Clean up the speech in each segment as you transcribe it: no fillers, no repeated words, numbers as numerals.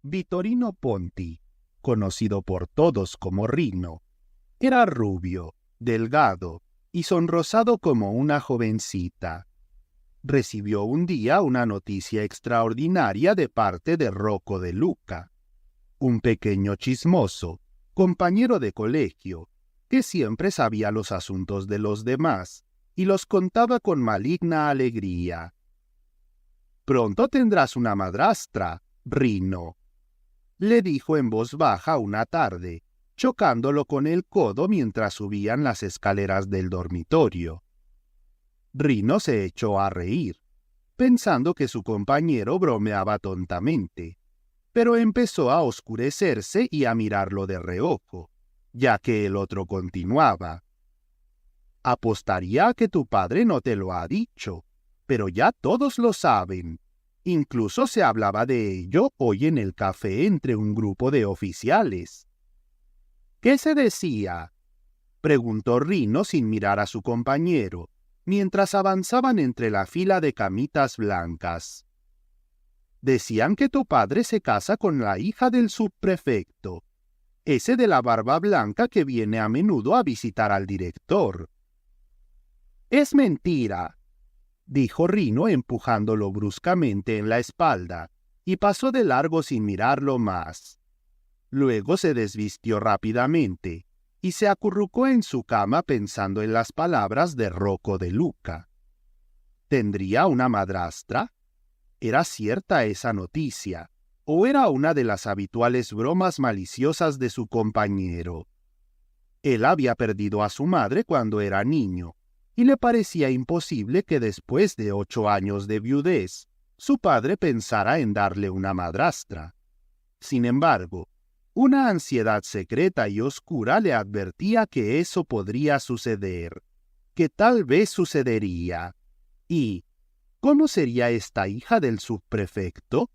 Vittorino Ponti, conocido por todos como Rino, era rubio, delgado y sonrosado como una jovencita. Recibió un día una noticia extraordinaria de parte de Rocco De Luca, un pequeño chismoso, compañero de colegio, que siempre sabía los asuntos de los demás y los contaba con maligna alegría. «Pronto tendrás una madrastra, Rino», le dijo en voz baja una tarde, chocándolo con el codo mientras subían las escaleras del dormitorio. Rino se echó a reír, pensando que su compañero bromeaba tontamente, pero empezó a oscurecerse y a mirarlo de reojo, ya que el otro continuaba. «Apostaría a que tu padre no te lo ha dicho, pero ya todos lo saben. Incluso se hablaba de ello hoy en el café entre un grupo de oficiales». «¿Qué se decía?», preguntó Rino sin mirar a su compañero, mientras avanzaban entre la fila de camitas blancas. «Decían que tu padre se casa con la hija del subprefecto, ese de la barba blanca que viene a menudo a visitar al director». «Es mentira», dijo Rino empujándolo bruscamente en la espalda, y pasó de largo sin mirarlo más. Luego se desvistió rápidamente y se acurrucó en su cama pensando en las palabras de Rocco De Luca. ¿Tendría una madrastra? ¿Era cierta esa noticia, o era una de las habituales bromas maliciosas de su compañero? Él había perdido a su madre cuando era niño, y le parecía imposible que después de 8 años de viudez, su padre pensara en darle una madrastra. Sin embargo, una ansiedad secreta y oscura le advertía que eso podría suceder, que tal vez sucedería. Y, ¿cómo sería esta hija del subprefecto?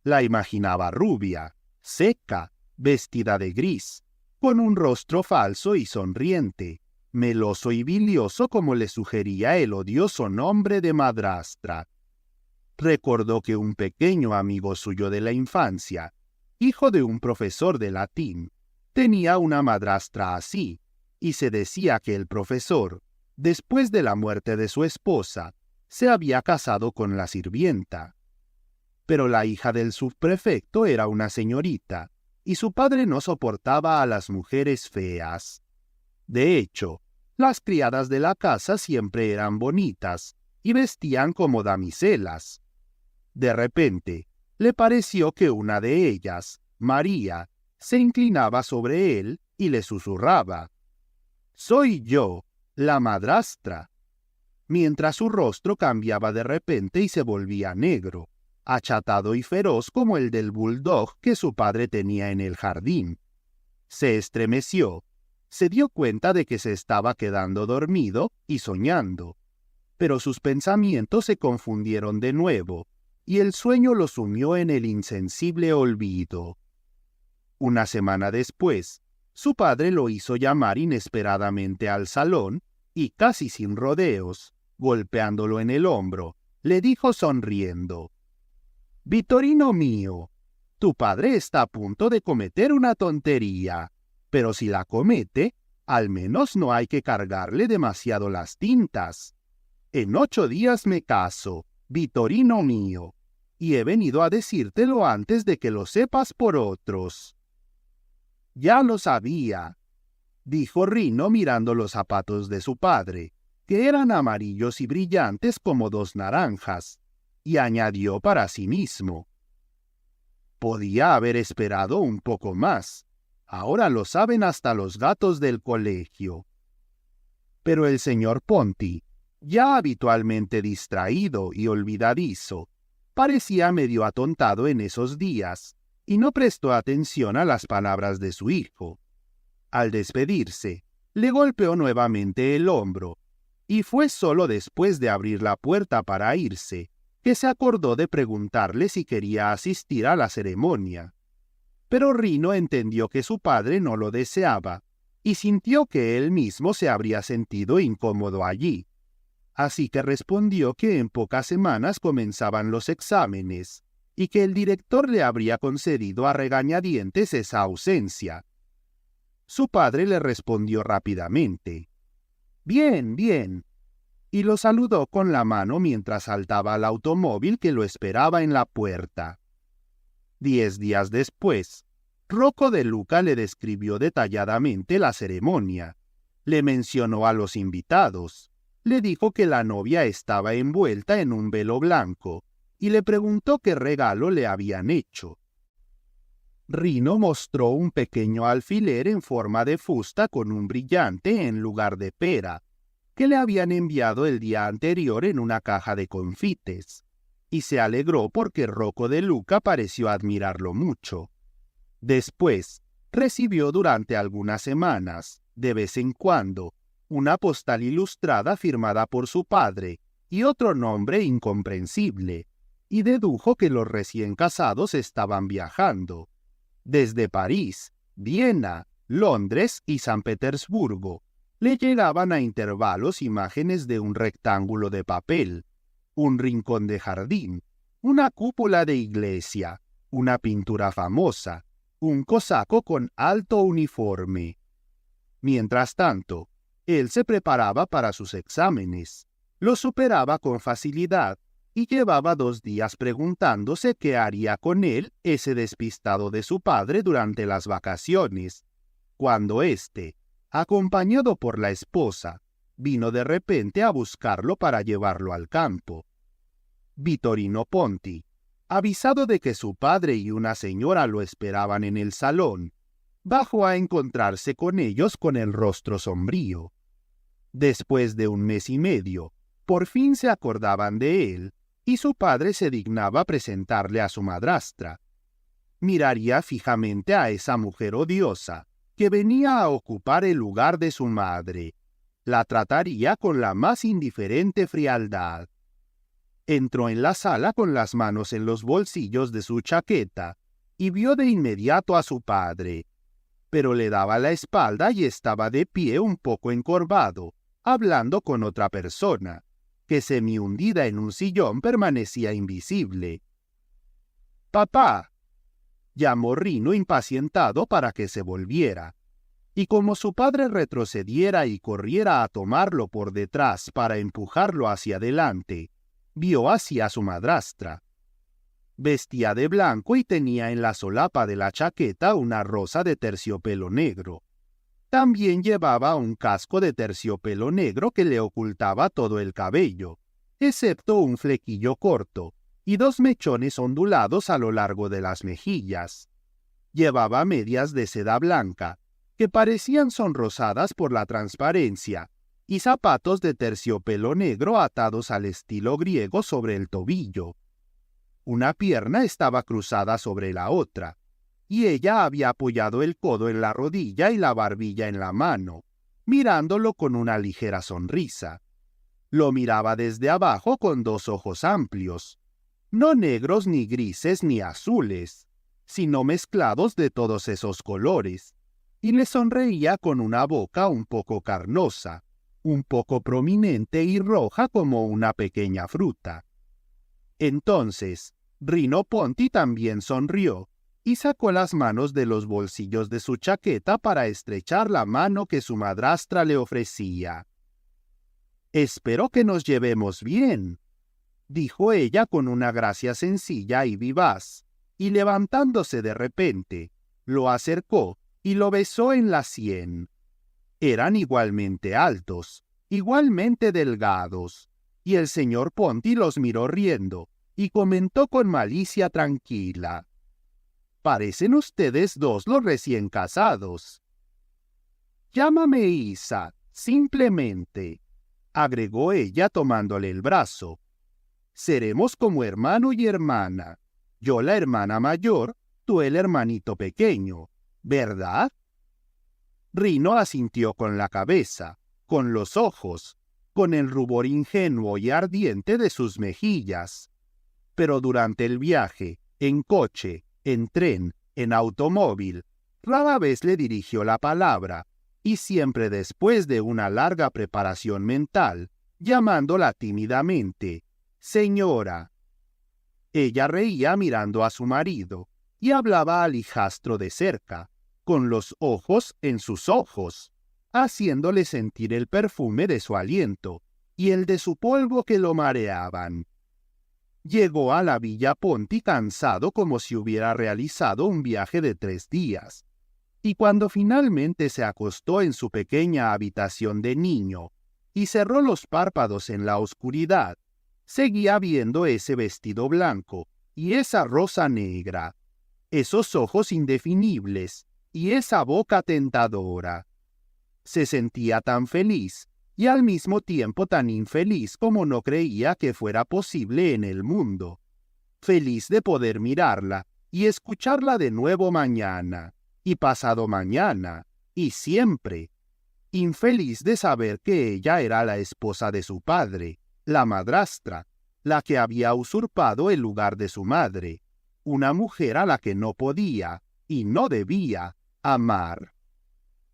La imaginaba rubia, seca, vestida de gris, con un rostro falso y sonriente, meloso y bilioso como le sugería el odioso nombre de madrastra. Recordó que un pequeño amigo suyo de la infancia, hijo de un profesor de latín, tenía una madrastra así, y se decía que el profesor, después de la muerte de su esposa, se había casado con la sirvienta. Pero la hija del subprefecto era una señorita, y su padre no soportaba a las mujeres feas. De hecho, las criadas de la casa siempre eran bonitas y vestían como damiselas. De repente, le pareció que una de ellas, María, se inclinaba sobre él y le susurraba: «Soy yo, la madrastra», mientras su rostro cambiaba de repente y se volvía negro, achatado y feroz como el del bulldog que su padre tenía en el jardín. Se estremeció, se dio cuenta de que se estaba quedando dormido y soñando, pero sus pensamientos se confundieron de nuevo, y el sueño lo sumió en el insensible olvido. Una semana después, su padre lo hizo llamar inesperadamente al salón y, casi sin rodeos, golpeándolo en el hombro, le dijo sonriendo: «Vittorino mío, tu padre está a punto de cometer una tontería, pero si la comete, al menos no hay que cargarle demasiado las tintas. En 8 días me caso, Vittorino mío, y he venido a decírtelo antes de que lo sepas por otros». «Ya lo sabía», dijo Rino mirando los zapatos de su padre, que eran amarillos y brillantes como 2 naranjas, y añadió para sí mismo: «Podía haber esperado un poco más. Ahora lo saben hasta los gatos del colegio». Pero el señor Ponti, ya habitualmente distraído y olvidadizo, parecía medio atontado en esos días, y no prestó atención a las palabras de su hijo. Al despedirse, le golpeó nuevamente el hombro, y fue solo después de abrir la puerta para irse que se acordó de preguntarle si quería asistir a la ceremonia. Pero Rino entendió que su padre no lo deseaba, y sintió que él mismo se habría sentido incómodo allí. Así que respondió que en pocas semanas comenzaban los exámenes, y que el director le habría concedido a regañadientes esa ausencia. Su padre le respondió rápidamente: «Bien, bien», y lo saludó con la mano mientras saltaba al automóvil que lo esperaba en la puerta. 10 días después, Rocco De Luca le describió detalladamente la ceremonia. Le mencionó a los invitados. Le dijo que la novia estaba envuelta en un velo blanco y le preguntó qué regalo le habían hecho. Rino mostró un pequeño alfiler en forma de fusta con un brillante en lugar de pera, que le habían enviado el día anterior en una caja de confites, y se alegró porque Rocco De Luca pareció admirarlo mucho. Después, recibió durante algunas semanas, de vez en cuando, una postal ilustrada firmada por su padre y otro nombre incomprensible, y dedujo que los recién casados estaban viajando. Desde París, Viena, Londres y San Petersburgo le llegaban a intervalos imágenes de un rectángulo de papel, un rincón de jardín, una cúpula de iglesia, una pintura famosa, un cosaco con alto uniforme. Mientras tanto, él se preparaba para sus exámenes, los superaba con facilidad y llevaba 2 días preguntándose qué haría con él ese despistado de su padre durante las vacaciones, cuando éste, acompañado por la esposa, vino de repente a buscarlo para llevarlo al campo. Vittorino Ponti, avisado de que su padre y una señora lo esperaban en el salón, bajó a encontrarse con ellos con el rostro sombrío. Después de 1 mes y medio, por fin se acordaban de él, y su padre se dignaba presentarle a su madrastra. Miraría fijamente a esa mujer odiosa, que venía a ocupar el lugar de su madre. La trataría con la más indiferente frialdad. Entró en la sala con las manos en los bolsillos de su chaqueta y vio de inmediato a su padre, pero le daba la espalda y estaba de pie un poco encorvado, hablando con otra persona, que semi-hundida en un sillón permanecía invisible. «Papá», llamó Rino impacientado para que se volviera, y como su padre retrocediera y corriera a tomarlo por detrás para empujarlo hacia adelante, vio hacia su madrastra. Vestía de blanco y tenía en la solapa de la chaqueta una rosa de terciopelo negro. También llevaba un casco de terciopelo negro que le ocultaba todo el cabello, excepto un flequillo corto y 2 mechones ondulados a lo largo de las mejillas. Llevaba medias de seda blanca, que parecían sonrosadas por la transparencia, y zapatos de terciopelo negro atados al estilo griego sobre el tobillo. Una pierna estaba cruzada sobre la otra, y ella había apoyado el codo en la rodilla y la barbilla en la mano, mirándolo con una ligera sonrisa. Lo miraba desde abajo con 2 ojos amplios, no negros ni grises ni azules, sino mezclados de todos esos colores, y le sonreía con una boca un poco carnosa, un poco prominente y roja como una pequeña fruta. Entonces, Rino Ponti también sonrió y sacó las manos de los bolsillos de su chaqueta para estrechar la mano que su madrastra le ofrecía. «Espero que nos llevemos bien», dijo ella con una gracia sencilla y vivaz, y levantándose de repente, lo acercó y lo besó en la sien. Eran igualmente altos, igualmente delgados, y el señor Ponti los miró riendo y comentó con malicia tranquila: «Parecen ustedes 2 los recién casados». «Llámame Isa, simplemente», agregó ella tomándole el brazo. «Seremos como hermano y hermana, yo la hermana mayor, tú el hermanito pequeño, ¿verdad?» Rino asintió con la cabeza, con los ojos, con el rubor ingenuo y ardiente de sus mejillas. Pero durante el viaje, en coche, en tren, en automóvil, rara vez le dirigió la palabra, y siempre después de una larga preparación mental, llamándola tímidamente «señora». Ella reía mirando a su marido y hablaba al hijastro de cerca, con los ojos en sus ojos, haciéndole sentir el perfume de su aliento y el de su polvo que lo mareaban. Llegó a la Villa Ponti cansado como si hubiera realizado un viaje de 3 días, y cuando finalmente se acostó en su pequeña habitación de niño y cerró los párpados en la oscuridad, seguía viendo ese vestido blanco y esa rosa negra, esos ojos indefinibles y esa boca tentadora. Se sentía tan feliz y al mismo tiempo tan infeliz como no creía que fuera posible en el mundo. Feliz de poder mirarla y escucharla de nuevo mañana, y pasado mañana, y siempre. Infeliz de saber que ella era la esposa de su padre, la madrastra, la que había usurpado el lugar de su madre, una mujer a la que no podía, y no debía, amar.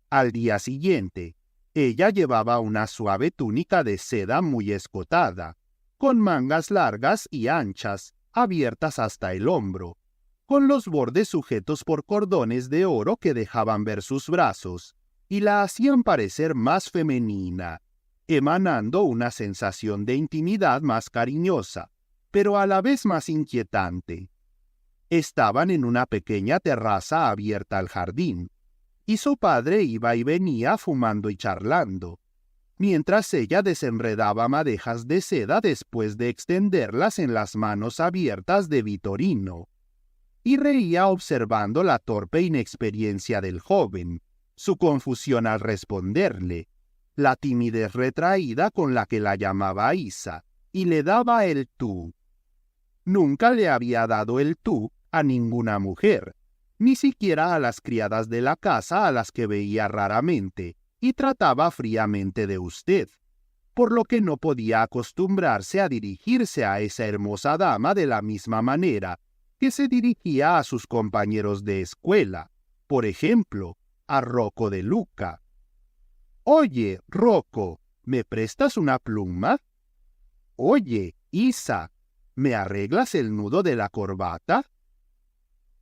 Al día siguiente, ella llevaba una suave túnica de seda muy escotada, con mangas largas y anchas, abiertas hasta el hombro, con los bordes sujetos por cordones de oro que dejaban ver sus brazos y la hacían parecer más femenina, emanando una sensación de intimidad más cariñosa, pero a la vez más inquietante. Estaban en una pequeña terraza abierta al jardín, y su padre iba y venía fumando y charlando, mientras ella desenredaba madejas de seda después de extenderlas en las manos abiertas de Vitorino, y reía observando la torpe inexperiencia del joven, su confusión al responderle, la timidez retraída con la que la llamaba Isa, y le daba el tú. Nunca le había dado el tú a ninguna mujer, ni siquiera a las criadas de la casa a las que veía raramente, y trataba fríamente de usted, por lo que no podía acostumbrarse a dirigirse a esa hermosa dama de la misma manera que se dirigía a sus compañeros de escuela, por ejemplo, a Rocco de Luca. «Oye, Rocco, ¿me prestas una pluma? Oye, Isa, ¿me arreglas el nudo de la corbata?»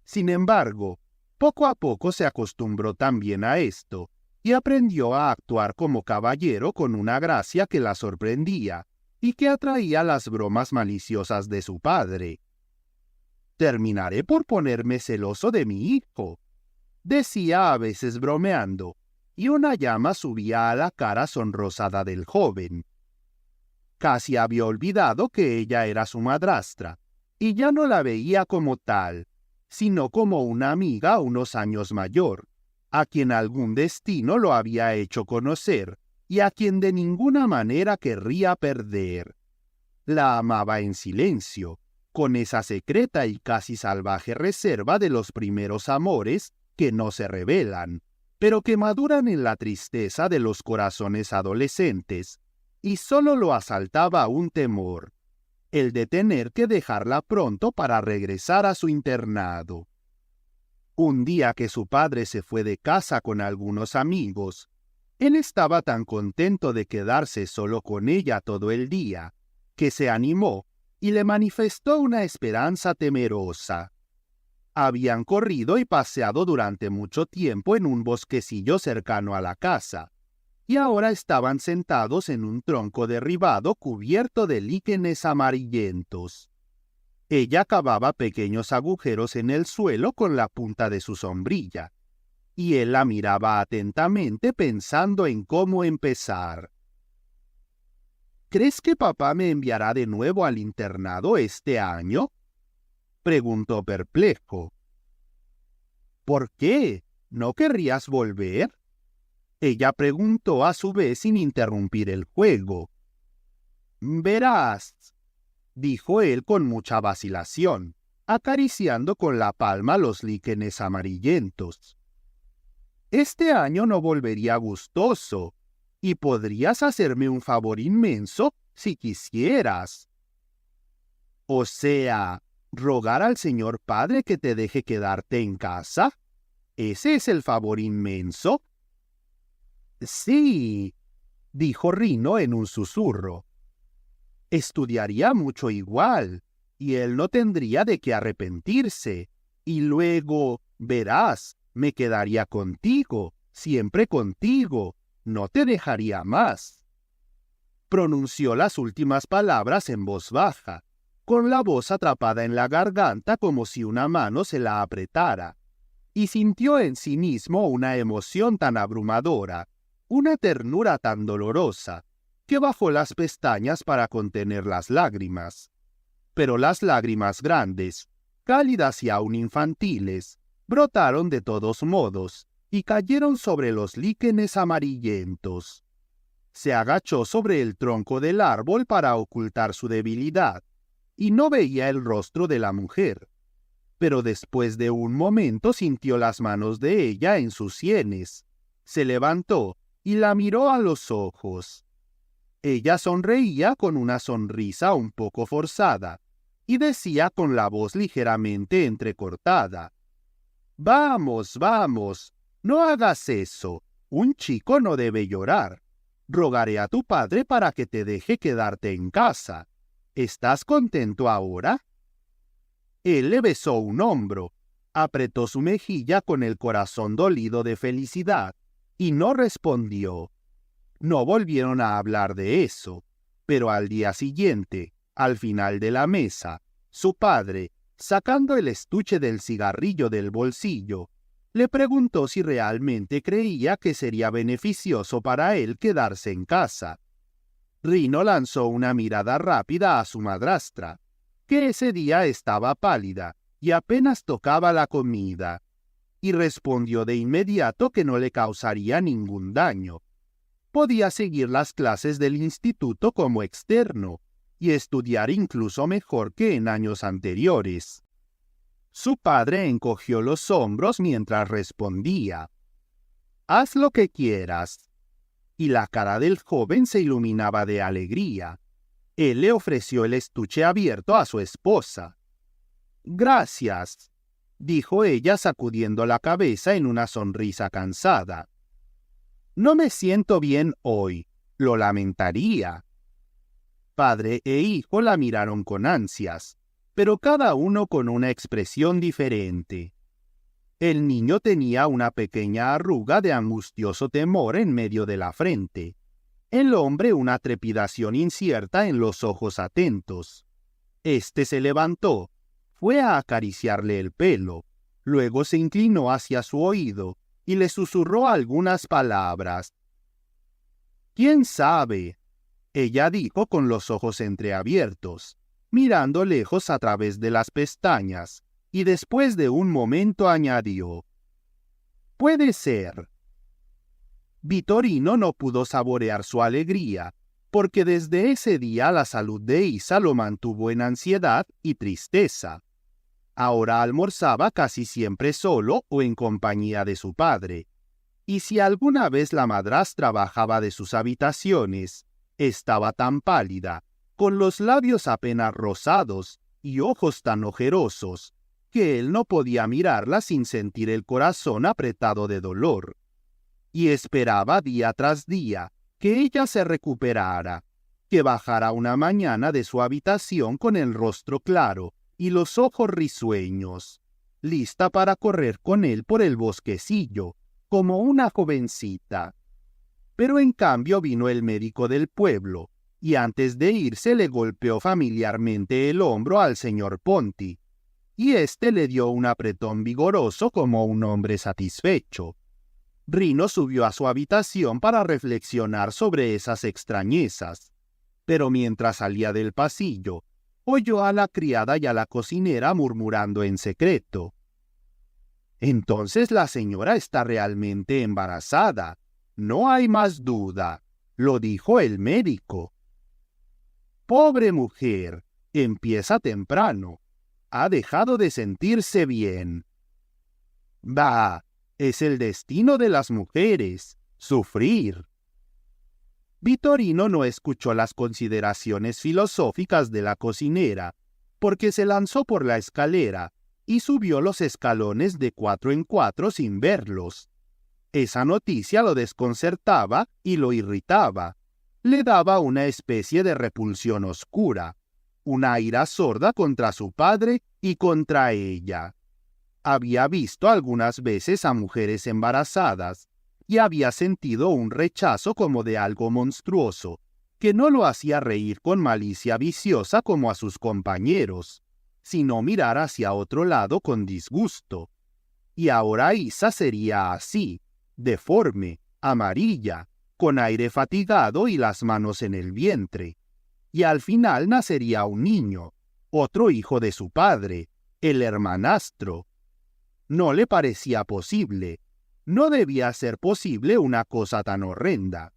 Sin embargo, poco a poco se acostumbró también a esto, y aprendió a actuar como caballero con una gracia que la sorprendía y que atraía las bromas maliciosas de su padre. «Terminaré por ponerme celoso de mi hijo», decía a veces bromeando, y una llama subía a la cara sonrosada del joven. Casi había olvidado que ella era su madrastra, y ya no la veía como tal, sino como una amiga unos años mayor, a quien algún destino lo había hecho conocer y a quien de ninguna manera querría perder. La amaba en silencio, con esa secreta y casi salvaje reserva de los primeros amores que no se revelan, pero que maduran en la tristeza de los corazones adolescentes, y solo lo asaltaba un temor, el de tener que dejarla pronto para regresar a su internado. Un día que su padre se fue de casa con algunos amigos, él estaba tan contento de quedarse solo con ella todo el día, que se animó y le manifestó una esperanza temerosa. Habían corrido y paseado durante mucho tiempo en un bosquecillo cercano a la casa, y ahora estaban sentados en un tronco derribado cubierto de líquenes amarillentos. Ella cavaba pequeños agujeros en el suelo con la punta de su sombrilla, y él la miraba atentamente pensando en cómo empezar. «¿Crees que papá me enviará de nuevo al internado este año?», preguntó perplejo. «¿Por qué? ¿No querrías volver?», ella preguntó a su vez sin interrumpir el juego. «Verás», dijo él con mucha vacilación, acariciando con la palma los líquenes amarillentos. «Este año no volvería gustoso, y podrías hacerme un favor inmenso si quisieras. O sea, rogar al señor padre que te deje quedarte en casa. ¿Ese es el favor inmenso?». «Sí», dijo Rino en un susurro. «Estudiaría mucho igual, y él no tendría de qué arrepentirse. Y luego, verás, me quedaría contigo, siempre contigo, no te dejaría más. Pronunció las últimas palabras en voz baja, con la voz atrapada en la garganta como si una mano se la apretara, y sintió en sí mismo una emoción tan abrumadora, una ternura tan dolorosa, que bajó las pestañas para contener las lágrimas. Pero las lágrimas grandes, cálidas y aún infantiles, brotaron de todos modos y cayeron sobre los líquenes amarillentos. Se agachó sobre el tronco del árbol para ocultar su debilidad, y no veía el rostro de la mujer. Pero después de un momento sintió las manos de ella en sus sienes. Se levantó y la miró a los ojos. Ella sonreía con una sonrisa un poco forzada, y decía con la voz ligeramente entrecortada: «Vamos, vamos, no hagas eso. Un chico no debe llorar. Rogaré a tu padre para que te deje quedarte en casa. ¿Estás contento ahora?» Él le besó un hombro, apretó su mejilla con el corazón dolido de felicidad, y no respondió. No volvieron a hablar de eso, pero al día siguiente, al final de la mesa, su padre, sacando el estuche del cigarrillo del bolsillo, le preguntó si realmente creía que sería beneficioso para él quedarse en casa. Rino lanzó una mirada rápida a su madrastra, que ese día estaba pálida y apenas tocaba la comida, y respondió de inmediato que no le causaría ningún daño. Podía seguir las clases del instituto como externo y estudiar incluso mejor que en años anteriores. Su padre encogió los hombros mientras respondía: «Haz lo que quieras». Y la cara del joven se iluminaba de alegría. Él le ofreció el estuche abierto a su esposa. «Gracias», dijo ella sacudiendo la cabeza en una sonrisa cansada. «No me siento bien hoy, lo lamentaría». Padre e hijo la miraron con ansias, pero cada uno con una expresión diferente. El niño tenía una pequeña arruga de angustioso temor en medio de la frente. El hombre una trepidación incierta en los ojos atentos. Este se levantó, fue a acariciarle el pelo, luego se inclinó hacia su oído y le susurró algunas palabras. «¿Quién sabe?», ella dijo con los ojos entreabiertos, mirando lejos a través de las pestañas, y después de un momento añadió: «Puede ser». Vittorino no pudo saborear su alegría, porque desde ese día la salud de Isa lo mantuvo en ansiedad y tristeza. Ahora almorzaba casi siempre solo o en compañía de su padre, y si alguna vez la madrastra bajaba de sus habitaciones, estaba tan pálida, con los labios apenas rosados y ojos tan ojerosos, que él no podía mirarla sin sentir el corazón apretado de dolor. Y esperaba día tras día que ella se recuperara, que bajara una mañana de su habitación con el rostro claro y los ojos risueños, lista para correr con él por el bosquecillo, como una jovencita. Pero en cambio vino el médico del pueblo, y antes de irse le golpeó familiarmente el hombro al señor Ponti, y éste le dio un apretón vigoroso como un hombre satisfecho. Rino subió a su habitación para reflexionar sobre esas extrañezas, pero mientras salía del pasillo, oyó a la criada y a la cocinera murmurando en secreto: «Entonces la señora está realmente embarazada. No hay más duda. Lo dijo el médico». «Pobre mujer, empieza temprano. Ha dejado de sentirse bien». «Bah, es el destino de las mujeres, sufrir». Vittorino no escuchó las consideraciones filosóficas de la cocinera, porque se lanzó por la escalera y subió los escalones de 4 en 4 sin verlos. Esa noticia lo desconcertaba y lo irritaba. Le daba una especie de repulsión oscura. una ira sorda contra su padre y contra ella. Había visto algunas veces a mujeres embarazadas y había sentido un rechazo como de algo monstruoso, que no lo hacía reír con malicia viciosa como a sus compañeros, sino mirar hacia otro lado con disgusto. Y ahora Isa sería así, deforme, amarilla, con aire fatigado y las manos en el vientre. Y al final nacería un niño, otro hijo de su padre, el hermanastro. No le parecía posible. No debía ser posible una cosa tan horrenda.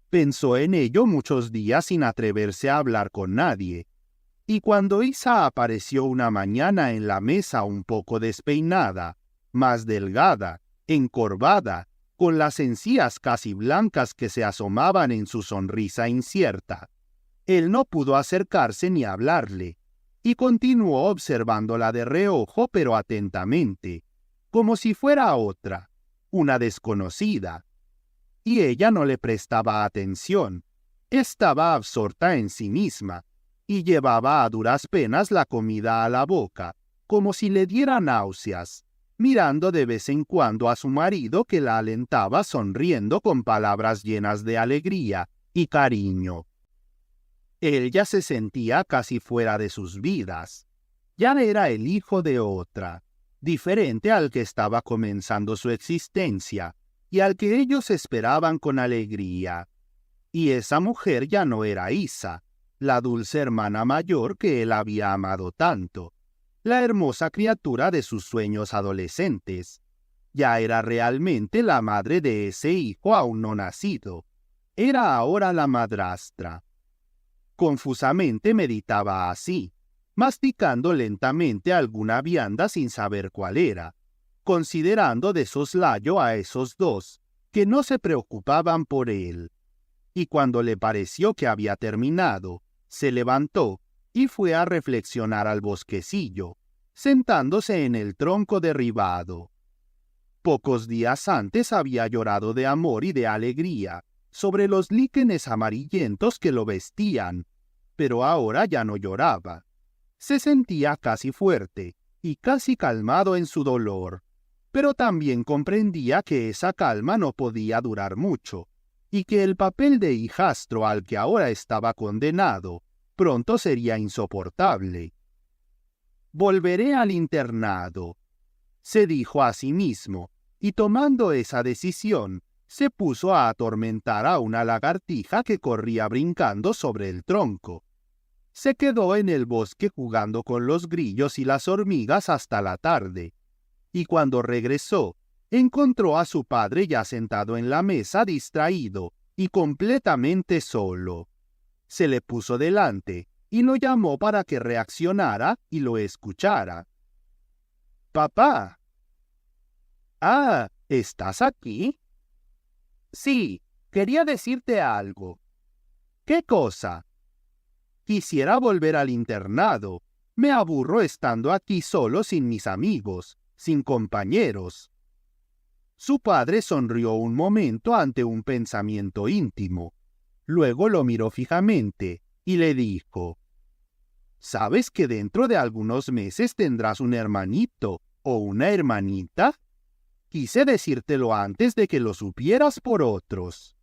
Pensó en ello muchos días sin atreverse a hablar con nadie. Y cuando Isa apareció una mañana en la mesa un poco despeinada, más delgada, encorvada, con las encías casi blancas que se asomaban en su sonrisa incierta, él no pudo acercarse ni hablarle, y continuó observándola de reojo pero atentamente, como si fuera otra, una desconocida. Y ella no le prestaba atención, estaba absorta en sí misma, y llevaba a duras penas la comida a la boca, como si le diera náuseas, mirando de vez en cuando a su marido que la alentaba sonriendo con palabras llenas de alegría y cariño. Él ya se sentía casi fuera de sus vidas. Ya era el hijo de otra, diferente al que estaba comenzando su existencia y al que ellos esperaban con alegría. Y esa mujer ya no era Isa, la dulce hermana mayor que él había amado tanto, la hermosa criatura de sus sueños adolescentes. Ya era realmente la madre de ese hijo aún no nacido. Era ahora la madrastra. Confusamente meditaba así, masticando lentamente alguna vianda sin saber cuál era, considerando de soslayo a esos dos, que no se preocupaban por él. Y cuando le pareció que había terminado, se levantó y fue a reflexionar al bosquecillo, sentándose en el tronco derribado. Pocos días antes había llorado de amor y de alegría sobre los líquenes amarillentos que lo vestían, pero ahora ya no lloraba. Se sentía casi fuerte y casi calmado en su dolor, pero también comprendía que esa calma no podía durar mucho, y que el papel de hijastro al que ahora estaba condenado pronto sería insoportable. «Volveré al internado», se dijo a sí mismo, y tomando esa decisión, se puso a atormentar a una lagartija que corría brincando sobre el tronco. Se quedó en el bosque jugando con los grillos y las hormigas hasta la tarde, y cuando regresó, encontró a su padre ya sentado en la mesa distraído y completamente solo. Se le puso delante y lo llamó para que reaccionara y lo escuchara. «Papá». «Ah, ¿estás aquí?» «Sí, quería decirte algo». «¿Qué cosa?» «Quisiera volver al internado. Me aburro estando aquí solo sin mis amigos, sin compañeros». Su padre sonrió un momento ante un pensamiento íntimo. Luego lo miró fijamente y le dijo: «¿Sabes que dentro de algunos meses tendrás un hermanito o una hermanita? Quise decírtelo antes de que lo supieras por otros».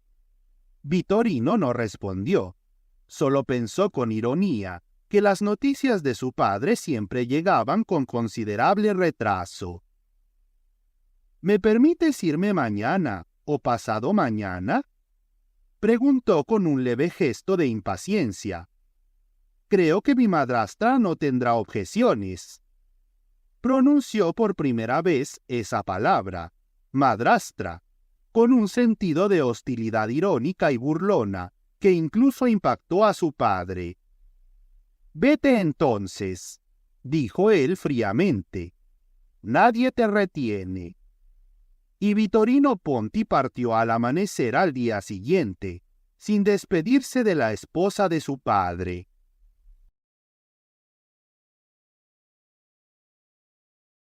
Vitorino no respondió. Solo pensó con ironía que las noticias de su padre siempre llegaban con considerable retraso. «¿Me permites irme mañana o pasado mañana?», preguntó con un leve gesto de impaciencia. «Creo que mi madrastra no tendrá objeciones». Pronunció por primera vez esa palabra, madrastra, con un sentido de hostilidad irónica y burlona que incluso impactó a su padre. «Vete entonces», dijo él fríamente. «Nadie te retiene». Y Vitorino Ponti partió al amanecer al día siguiente, sin despedirse de la esposa de su padre.